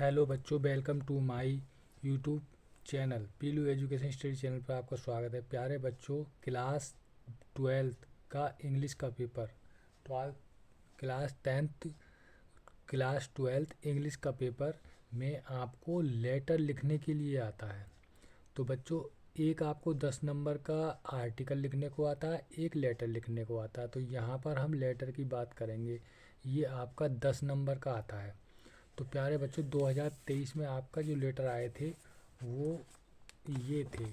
Hello बच्चों, welcome to my YouTube channel Pilu education study channel पर आपका स्वागत है। प्यारे बच्चों, क्लास 12th का इंग्लिश का paper, twelfth class 10th class 12th English का पेपर में आपको लेटर लिखने के लिए आता है। तो बच्चों, एक आपको 10 नंबर का आर्टिकल लिखने को आता है, एक लेटर लिखने को आता है। तो यहाँ पर हम लेटर की बात करेंगे। ये आपका 10 नंबर का आता है। तो प्यारे बच्चों, 2023 में आपका जो लेटर आए थे वो ये थे।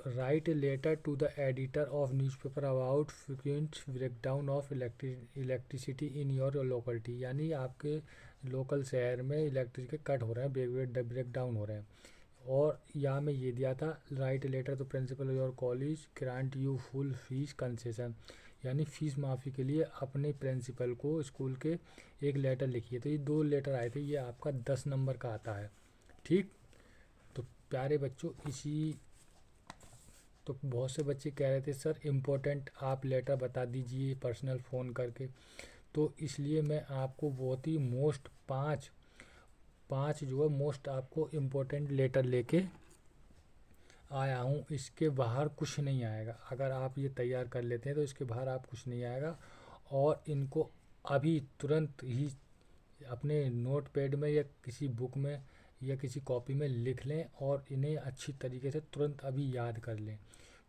Write a letter to the editor of newspaper about frequent breakdown of electricity in your locality. यानी आपके लोकल शहर में इलेक्ट्रिसिटी के कट हो रहे हैं, ब्रेकडाउन हो रहे हैं। और यहाँ में ये दिया था, write a letter to principal your college grant you full fees concession. यानी फ़ीस माफ़ी के लिए अपने प्रिंसिपल को स्कूल के एक लेटर लिखिए। तो ये 2 लेटर आए थे, ये आपका 10 नंबर का आता है। ठीक। तो प्यारे बच्चों, तो बहुत से बच्चे कह रहे थे सर इम्पोर्टेंट आप लेटर बता दीजिए पर्सनल फ़ोन करके। तो इसलिए मैं आपको बहुत ही पाँच जो है मोस्ट आपको इम्पोर्टेंट लेटर लेके आया हूँ। इसके बाहर कुछ नहीं आएगा। अगर आप ये तैयार कर लेते हैं तो इसके बाहर आप कुछ नहीं आएगा। और इनको अभी तुरंत ही अपने नोट पैड में या किसी बुक में या किसी कॉपी में लिख लें और इन्हें अच्छी तरीके से तुरंत अभी याद कर लें,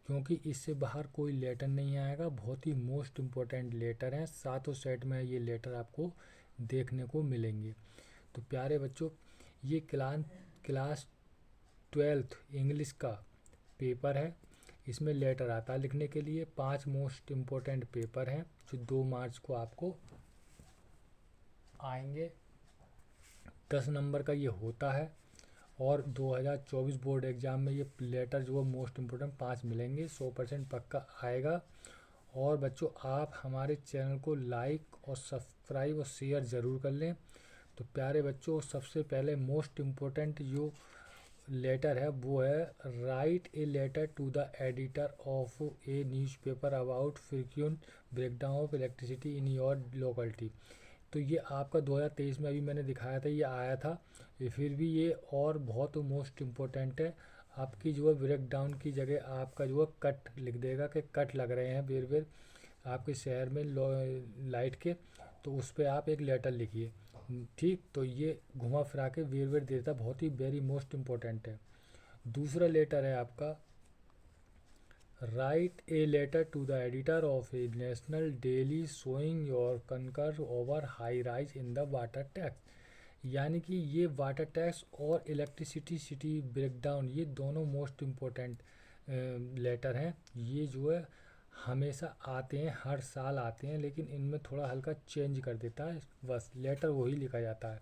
क्योंकि इससे बाहर कोई लेटर नहीं आएगा। बहुत ही मोस्ट इम्पोर्टेंट लेटर हैं। सातों सेट में ये लेटर आपको देखने को मिलेंगे। तो प्यारे बच्चों, ये क्लास 12th इंग्लिश का पेपर है। इसमें लेटर आता है लिखने के लिए। 5 मोस्ट इम्पोर्टेंट पेपर हैं जो 2 मार्च को आपको आएंगे। 10 नंबर का ये होता है। और 2024 बोर्ड एग्ज़ाम में ये लेटर जो है मोस्ट इम्पोर्टेंट 5 मिलेंगे, 100% पक्का आएगा। और बच्चों, आप हमारे चैनल को लाइक और सब्सक्राइब और शेयर ज़रूर कर लें। तो प्यारे बच्चों, सबसे पहले मोस्ट इम्पोर्टेंट जो लेटर है वो है, write a letter to the editor of a newspaper about frequent breakdown of electricity in your locality. तो ये आपका 2023 में अभी मैंने दिखाया था, ये आया था। ये फिर भी ये और बहुत मोस्ट इम्पोर्टेंट है। आपकी जो है ब्रेकडाउन की जगह आपका जो है कट लिख देगा कि कट लग रहे हैं बेर बेर आपके शहर में लाइट के। तो उस पर आप एक लेटर लिखिए। ठीक। तो ये घुमा फिरा के बेर बेर देता, बहुत ही वेरी मोस्ट इम्पोर्टेंट है। दूसरा लेटर है आपका, write a letter to the editor of a national daily showing your concern over high rise in the water tax. यानी कि ये वाटर टैक्स और इलेक्ट्रिसिटी सिटी ब्रेकडाउन, ये दोनों मोस्ट इम्पोर्टेंट लेटर हैं। ये जो है हमेशा आते हैं, हर साल आते हैं, लेकिन इनमें थोड़ा हल्का चेंज कर देता है, बस लेटर वही लिखा जाता है।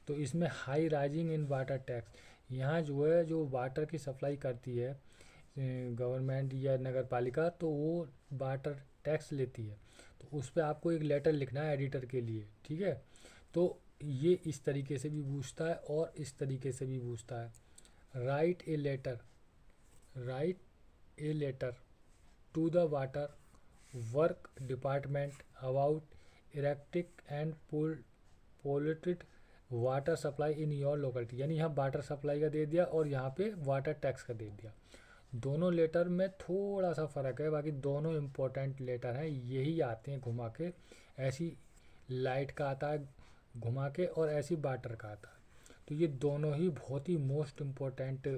तो इसमें high rising in water tax, यहाँ जो है जो वाटर की सप्लाई करती है गवर्नमेंट या नगर पालिका, तो वो वाटर टैक्स लेती है। तो उस पर आपको एक लेटर लिखना है एडिटर के लिए। ठीक है। तो ये इस तरीके से भी पूछता है और इस तरीके से भी पूछता है। Write a letter to the water work department about erratic and polluted water supply in your locality. यानी यहाँ वाटर सप्लाई का दे दिया और यहाँ पे वाटर टैक्स का दे दिया। दोनों लेटर में थोड़ा सा फ़र्क है, बाकी दोनों इम्पोर्टेंट लेटर हैं। यही आते हैं घुमा के, ऐसी लाइट का आता है घुमा के और ऐसी वाटर का आता है। तो ये दोनों ही बहुत ही मोस्ट इम्पोर्टेंट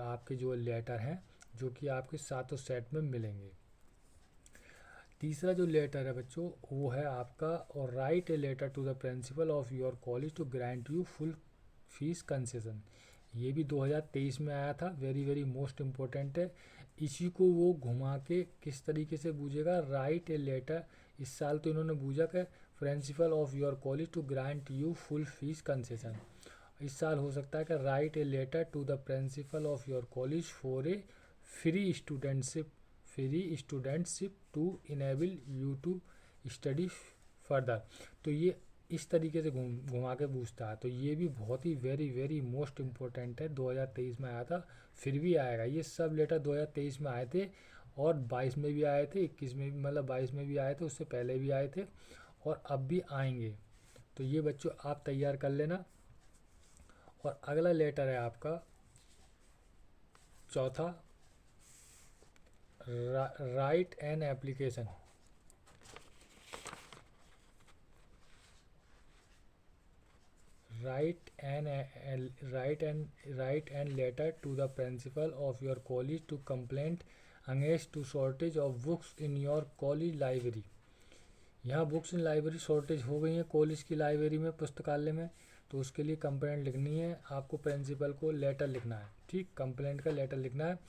आपके जो लेटर हैं, जो कि आपके सातों सेट में मिलेंगे। तीसरा जो लेटर है बच्चों, वो है आपका, और write a letter to the principal of your college to grant you full fees concession. ये भी 2023 में आया था, वेरी वेरी मोस्ट इम्पोर्टेंट है। इसी को वो घुमा के किस तरीके से बूझेगा, राइट ए लेटर, इस साल तो इन्होंने बूझा कि principal of your college to grant you full fees concession. इस साल हो सकता है कि write a letter to the principal of your college for a free studentship to enable you to study further. तो ये इस तरीके से घुमा के पूछता है। तो ये भी बहुत ही वेरी वेरी मोस्ट इम्पोर्टेंट है। 2023 में आया था, फिर भी आएगा। ये सब लेटर 2023 में आए थे और 22 में भी आए थे, 21 में भी, मतलब 22 में भी आए थे, उससे पहले भी आए थे और अब भी आएंगे। तो ये बच्चों आप तैयार कर लेना। और अगला लेटर है आपका चौथा, right an application. write an letter to the principal of your college to complain against to shortage of books in your college library। यहाँ बुक्स इन लाइब्रेरी शॉर्टेज हो गई है कॉलेज की लाइब्रेरी में, पुस्तकालय में, तो उसके लिए कंप्लेंट लिखनी है आपको, प्रिंसिपल को लेटर लिखना है। ठीक, कंप्लेंट का लेटर लिखना है।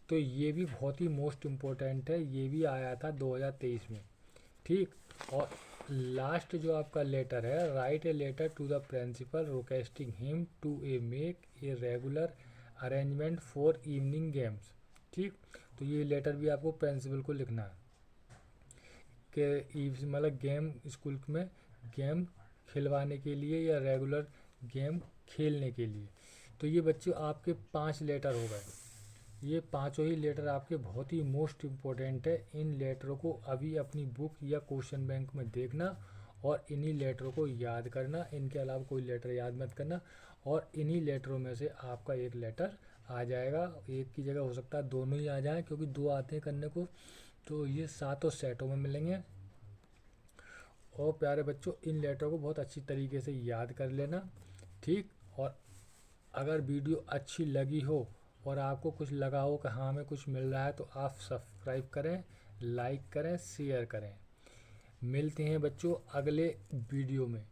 तो ये भी बहुत ही मोस्ट इम्पोर्टेंट है, ये भी आया था 2023 में। ठीक, और लास्ट जो आपका लेटर है, write a letter to the principal requesting him to make a regular arrangement for evening games. ठीक, तो ये लेटर भी आपको प्रिंसिपल को लिखना है कि मतलब गेम स्कूल में गेम खिलवाने के लिए या रेगुलर गेम खेलने के लिए। तो ये बच्चों आपके 5 लेटर हो गए। ये पांचों ही लेटर आपके बहुत ही मोस्ट इम्पोर्टेंट है। इन लेटरों को अभी अपनी बुक या क्वेश्चन बैंक में देखना और इन्हीं लेटरों को याद करना, इनके अलावा कोई लेटर याद मत करना। और इन्हीं लेटरों में से आपका एक लेटर आ जाएगा, एक की जगह हो सकता है दोनों ही आ जाएं, क्योंकि 2 आते हैं करने को। तो ये 7 सेटों में मिलेंगे। और प्यारे बच्चों, इन लेटरों को बहुत अच्छी तरीके से याद कर लेना। ठीक, और अगर वीडियो अच्छी लगी हो और आपको कुछ लगा हो कि हाँ हमें कुछ मिल रहा है, तो आप सब्सक्राइब करें, लाइक करें, शेयर करें। मिलते हैं बच्चों अगले वीडियो में।